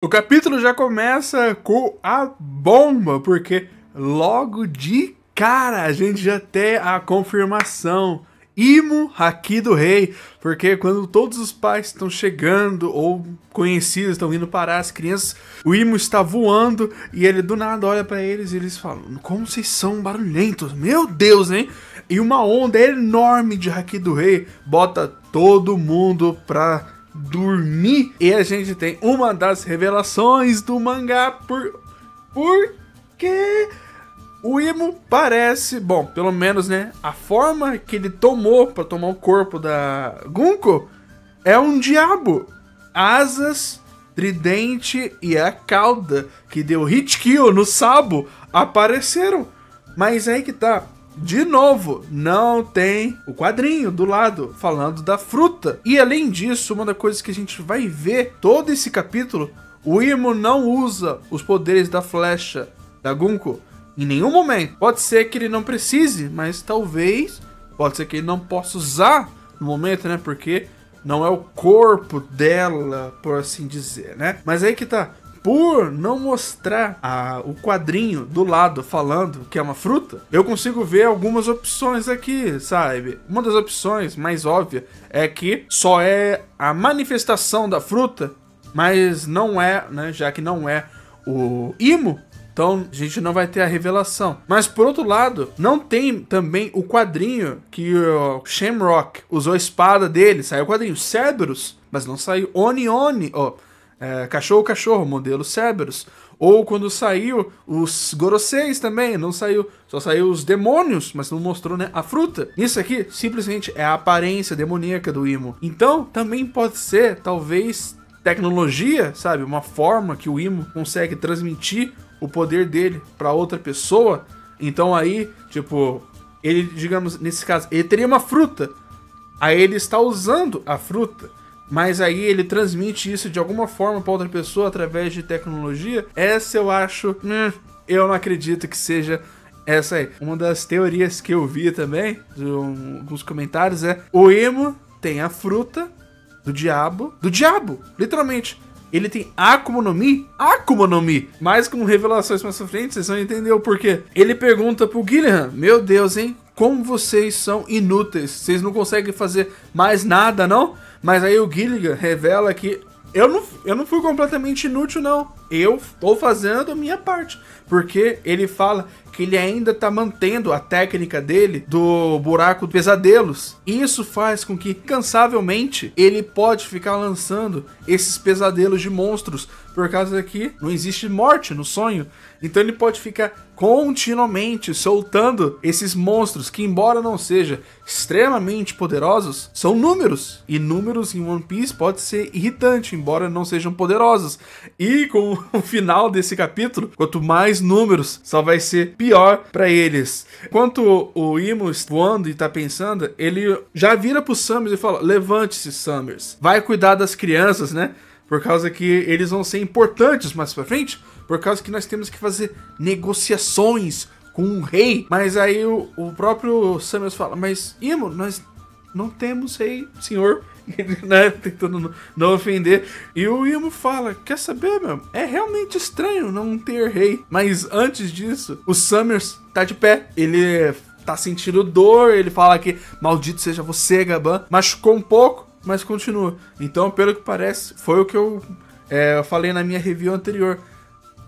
O capítulo já começa com a bomba, porque logo de cara a gente já tem a confirmação. Imo Haki do Rei, porque quando todos os pais estão chegando ou conhecidos estão vindo parar as crianças, o Imo está voando e ele do nada olha pra eles e eles falam: como vocês são barulhentos, meu Deus, hein? E uma onda enorme de Haki do Rei bota todo mundo pra dormir. E a gente tem uma das revelações do mangá porque o Imo parece, bom, pelo menos, né, a forma que ele tomou pra tomar o corpo da Gunko é um diabo. Asas, tridente e a cauda que deu hit kill no Sabo apareceram. Mas aí que tá. De novo, não tem o quadrinho do lado falando da fruta. E além disso, uma das coisas que a gente vai ver todo esse capítulo, o Imo não usa os poderes da flecha da Gunko em nenhum momento. Pode ser que ele não precise, mas talvez pode ser que ele não possa usar no momento, né? Porque não é o corpo dela, por assim dizer, né? Mas aí que tá. Por não mostrar o quadrinho do lado falando que é uma fruta, eu consigo ver algumas opções aqui, sabe? Uma das opções mais óbvias é que só é a manifestação da fruta, mas não é, né? Já que não é o Imo, então a gente não vai ter a revelação. Mas por outro lado, não tem também o quadrinho que o Shamrock usou a espada dele. Saiu o quadrinho Cerberus, mas não saiu Oni, cachorro, modelo Cerberus. Ou quando saiu os Goroseis também, não saiu. Só saiu os demônios, mas não mostrou, né, a fruta. Isso aqui simplesmente é a aparência demoníaca do Imo. Então também pode ser, talvez, tecnologia, sabe? Uma forma que o Imo consegue transmitir o poder dele para outra pessoa. Então aí, tipo, ele, digamos, nesse caso, ele teria uma fruta. Aí ele está usando a fruta. Mas aí ele transmite isso de alguma forma para outra pessoa através de tecnologia. Essa eu acho... eu não acredito que seja essa aí. Uma das teorias que eu vi também, de alguns comentários, é... o Imo tem a fruta do diabo. Do diabo! Literalmente. Ele tem Akuma no Mi. Akuma no Mi! Mas com revelações mais pra frente, vocês vão entender o porquê. Ele pergunta pro Guilherme: meu Deus, hein? Como vocês são inúteis. Vocês não conseguem fazer mais nada, não? Mas aí o Gilligan revela que eu não fui completamente inútil, não. Eu tô fazendo a minha parte. Porque ele fala que ele ainda tá mantendo a técnica dele do buraco de pesadelos. E isso faz com que, incansavelmente, ele pode ficar lançando esses pesadelos de monstros. Por causa que não existe morte no sonho. Então ele pode ficar continuamente soltando esses monstros que, embora não sejam extremamente poderosos, são números. E números em One Piece pode ser irritante, embora não sejam poderosos. E com o final desse capítulo, quanto mais números, só vai ser pior pra eles. Enquanto o Imo está voando e tá pensando, ele já vira pro Summers e fala: levante-se, Summers. Vai cuidar das crianças, né? Por causa que eles vão ser importantes mais pra frente. Por causa que nós temos que fazer negociações com o rei. Mas aí o próprio Summers fala: mas Imo, nós não temos rei, senhor. Ele, né, tentando não ofender. E o Imo fala: quer saber, meu? É realmente estranho não ter rei. Mas antes disso, o Summers tá de pé. Ele tá sentindo dor. Ele fala que maldito seja você, Gaban. Machucou um pouco, mas continua. Então, pelo que parece, foi o que eu falei na minha review anterior.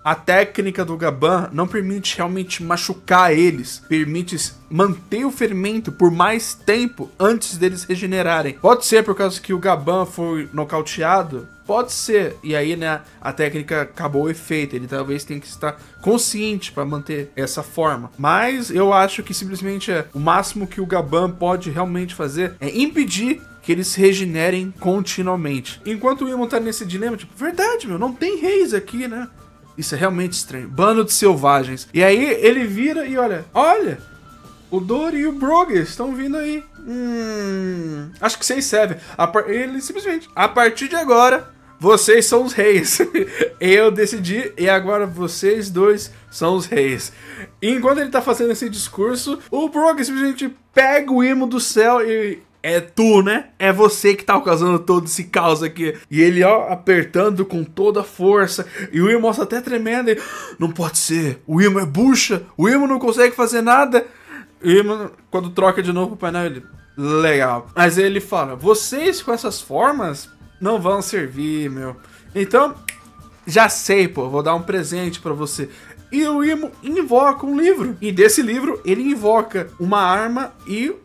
A técnica do Gaban não permite realmente machucar eles, permite manter o ferimento por mais tempo antes deles regenerarem. Pode ser por causa que o Gaban foi nocauteado, pode ser, e aí, né, a técnica acabou o efeito, ele talvez tenha que estar consciente para manter essa forma. Mas eu acho que simplesmente o máximo que o Gaban pode realmente fazer é impedir que eles se regenerem continuamente. Enquanto o Imo tá nesse dilema, tipo, verdade, meu, não tem reis aqui, né? Isso é realmente estranho. Bando de selvagens. E aí ele vira e olha, o Dory e o Brogues estão vindo aí. Acho que vocês servem. Ele simplesmente, a partir de agora, vocês são os reis. Eu decidi e agora vocês dois são os reis. E enquanto ele tá fazendo esse discurso, o Brogues simplesmente pega o Imo do céu e é tu, né? É você que tá causando todo esse caos aqui. E ele, ó, apertando com toda a força. E o Imo até tremendo. E, não pode ser. O Imo é bucha. O Imo não consegue fazer nada. E o Imo, quando troca de novo o painel, ele... Legal. Mas ele fala, vocês com essas formas não vão servir, meu. Então, já sei, pô. Vou dar um presente pra você. E o Imo invoca um livro. E desse livro, ele invoca uma arma e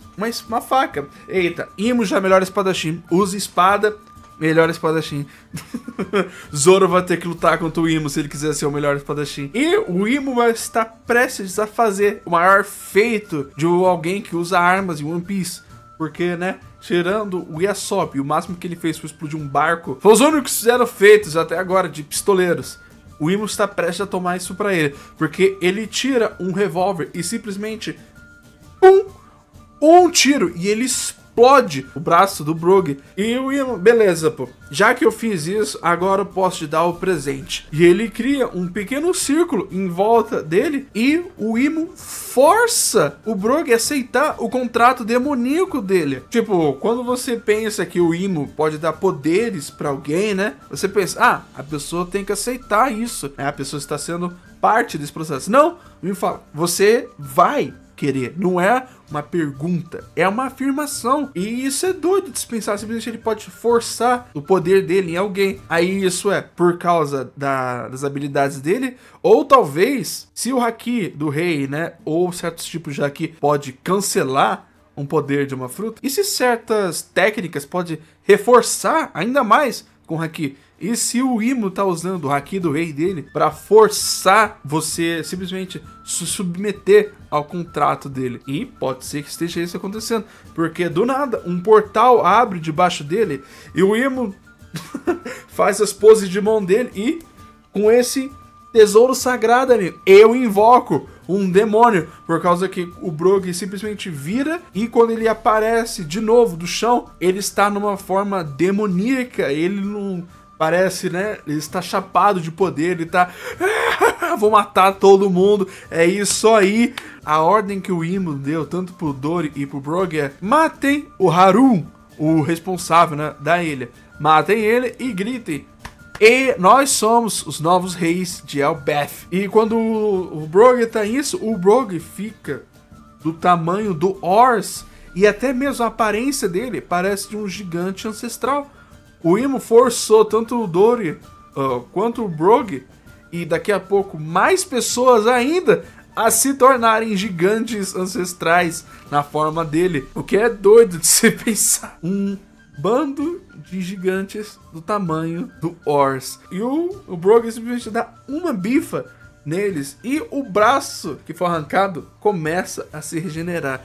uma faca. Eita, Imo já é melhor espadachim. Usa espada, melhor espadachim. Zoro vai ter que lutar contra o Imo se ele quiser ser o melhor espadachim. E o Imo vai estar prestes a fazer o maior feito de alguém que usa armas em One Piece. Porque, né, tirando o Yasop, o máximo que ele fez foi explodir um barco. Foi os únicos que fizeram feitos até agora de pistoleiros. O Imo está prestes a tomar isso pra ele. Porque ele tira um revólver e simplesmente... um tiro. E ele explode o braço do Brook. E o Imo... Beleza, pô. Já que eu fiz isso, agora eu posso te dar o presente. E ele cria um pequeno círculo em volta dele. E o Imo força o Brook a aceitar o contrato demoníaco dele. Tipo, quando você pensa que o Imo pode dar poderes pra alguém, né? Você pensa, a pessoa tem que aceitar isso. A pessoa está sendo parte desse processo. Não, me fala, você vai querer. Não é uma pergunta, é uma afirmação. E isso é doido de se pensar. Simplesmente ele pode forçar o poder dele em alguém. Aí isso é por causa das habilidades dele, ou talvez, se o haki do rei, né, ou certos tipos de haki pode cancelar um poder de uma fruta, e se certas técnicas pode reforçar ainda mais com o haki. E se o Imo tá usando o haki do rei dele pra forçar você simplesmente se submeter ao contrato dele. E pode ser que esteja isso acontecendo. Porque do nada, um portal abre debaixo dele e o Imo faz as poses de mão dele e com esse tesouro sagrado, amigo, eu invoco um demônio. Por causa que o Brook simplesmente vira e quando ele aparece de novo do chão, ele está numa forma demoníaca. Ele não... Parece, né? Ele está chapado de poder, ele tá... Vou matar todo mundo. É isso aí. A ordem que o Imo deu, tanto pro Dory e pro Brook, é... Matem o Haru, o responsável, né, da ilha. Matem ele e gritem. E nós somos os novos reis de Elbaf. E quando o Brook tá isso, o Brook fica do tamanho do Ors. E até mesmo a aparência dele parece de um gigante ancestral. O Imo forçou tanto o Dory quanto o Brook, e daqui a pouco mais pessoas ainda, a se tornarem gigantes ancestrais na forma dele. O que é doido de se pensar. Um bando de gigantes do tamanho do Ors. E o Brook simplesmente dá uma bifa neles e o braço que foi arrancado começa a se regenerar.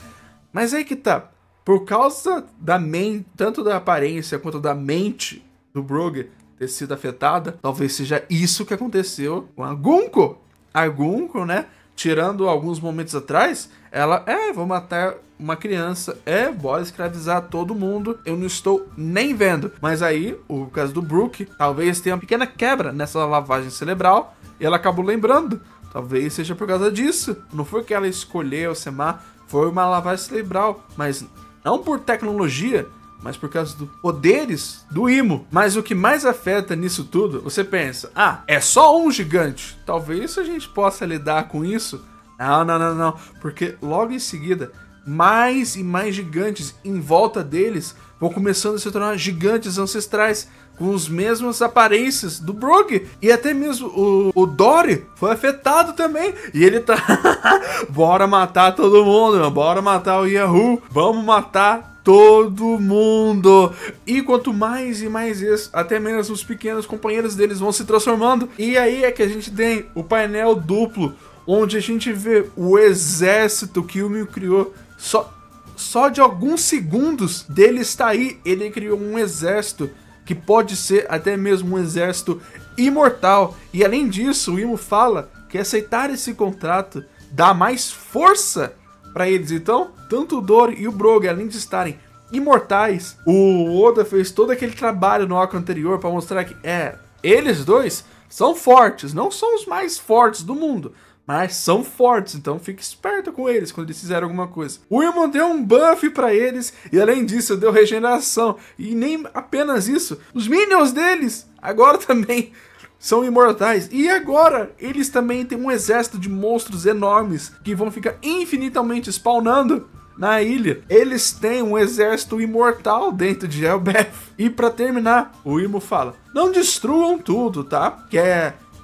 Mas aí que tá. Por causa da mente, tanto da aparência quanto da mente do Brook ter sido afetada, talvez seja isso que aconteceu com a Gunko. A Gunko, né, tirando alguns momentos atrás, ela, vou matar uma criança, bora escravizar todo mundo, eu não estou nem vendo. Mas aí, o caso do Brook, talvez tenha uma pequena quebra nessa lavagem cerebral, e ela acabou lembrando. Talvez seja por causa disso. Não foi que ela escolheu ser má, foi uma lavagem cerebral, mas... Não por tecnologia, mas por causa dos poderes do Imo. Mas o que mais afeta nisso tudo, você pensa, é só um gigante. Talvez a gente possa lidar com isso. Não. Porque logo em seguida, mais e mais gigantes em volta deles vão começando a se tornar gigantes ancestrais com as mesmas aparências do Brook. E até mesmo o Dory foi afetado também. E ele tá... Bora matar todo mundo, meu. Bora matar o Yahoo. Vamos matar todo mundo. E quanto mais e mais isso, até mesmo os pequenos companheiros deles vão se transformando. E aí é que a gente tem o painel duplo, onde a gente vê o exército que o Imo criou. Só de alguns segundos dele está aí, ele criou um exército que pode ser até mesmo um exército imortal. E além disso, o Imo fala que aceitar esse contrato dá mais força para eles. Então, tanto o Dory e o Brook, além de estarem imortais, o Oda fez todo aquele trabalho no arco anterior para mostrar que eles dois são fortes, não são os mais fortes do mundo, mas são fortes, então fique esperto com eles quando eles fizerem alguma coisa. O Imo deu um buff pra eles, e além disso deu regeneração, e nem apenas isso, os minions deles agora também são imortais, e agora eles também têm um exército de monstros enormes, que vão ficar infinitamente spawnando na ilha. Eles têm um exército imortal dentro de Elbaf. E pra terminar, o Imo fala: não destruam tudo, tá?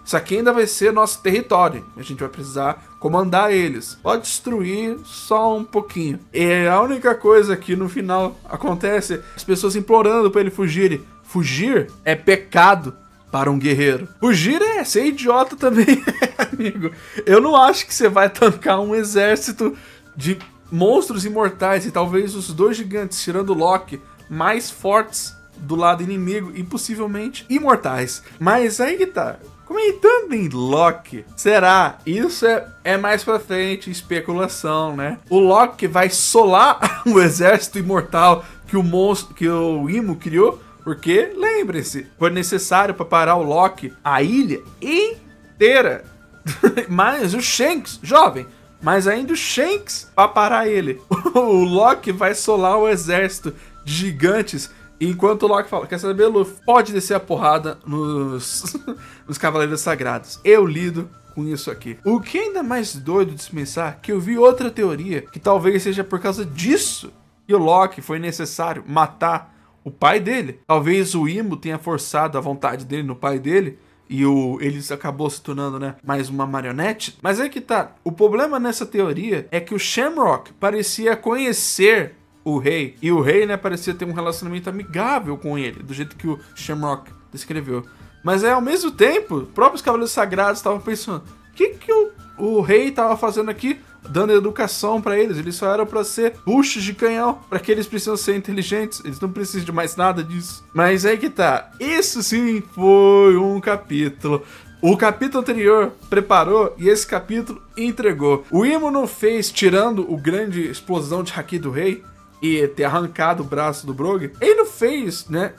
Isso aqui ainda vai ser nosso território. A gente vai precisar comandar eles. Pode destruir só um pouquinho. E a única coisa que no final acontece, as pessoas implorando para ele fugirem. Fugir é pecado para um guerreiro. Fugir é ser idiota também, amigo. Eu não acho que você vai tancar um exército de monstros imortais e talvez os 2 gigantes, tirando o Loki, mais fortes do lado inimigo e possivelmente imortais. Mas aí que tá. Comentando em Loki, será? Isso é mais pra frente, especulação, né? O Loki vai solar o exército imortal que o Imo criou, porque, lembre-se, foi necessário para parar o Loki a ilha inteira. Mas o Shanks, jovem, mas ainda o Shanks para parar ele. O Loki vai solar o exército de gigantes, enquanto o Loki fala: quer saber, Luffy? Pode descer a porrada nos Cavaleiros Sagrados. Eu lido com isso aqui. O que é ainda mais doido de se pensar, que eu vi outra teoria, que talvez seja por causa disso que o Loki foi necessário matar o pai dele. Talvez o Imo tenha forçado a vontade dele no pai dele, e ele acabou se tornando, né, mais uma marionete. Mas é que tá, o problema nessa teoria é que o Shamrock parecia conhecer o rei, e o rei, né, parecia ter um relacionamento amigável com ele, do jeito que o Shamrock descreveu. Mas ao mesmo tempo, os próprios Cavaleiros Sagrados estavam pensando: o que o rei estava fazendo aqui? Dando educação pra eles. Eles só eram pra ser buchos de canhão, pra que eles precisam ser inteligentes. Eles não precisam de mais nada disso. Mas aí que tá, isso sim foi um capítulo. O capítulo anterior preparou e esse capítulo entregou. O Imo não fez, tirando o grande explosão de Haki do Rei e ter arrancado o braço do Brogy, ele não fez, né,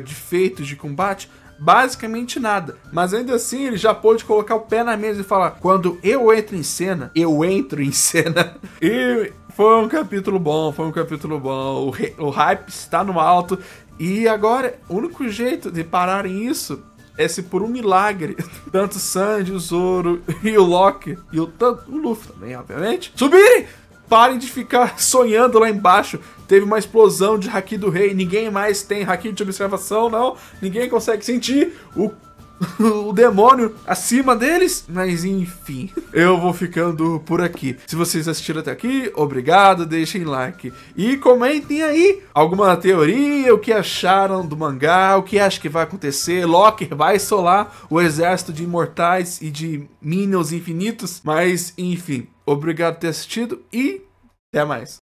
defeitos de combate, basicamente nada. Mas ainda assim ele já pôde colocar o pé na mesa e falar: quando eu entro em cena, eu entro em cena. E foi um capítulo bom, foi um capítulo bom. O hype está no alto. E agora, o único jeito de pararem isso é se por um milagre tanto o Sanji, o Zoro e o Loki, e o Luffy também, obviamente, subirem! Parem de ficar sonhando lá embaixo. Teve uma explosão de Haki do Rei. Ninguém mais tem Haki de observação, não. Ninguém consegue sentir o demônio acima deles. Mas enfim, eu vou ficando por aqui. Se vocês assistiram até aqui, obrigado, deixem like. E comentem aí alguma teoria, o que acharam do mangá, o que acham que vai acontecer. Loki vai solar o exército de imortais e de minions infinitos. Mas enfim, obrigado por ter assistido e até mais.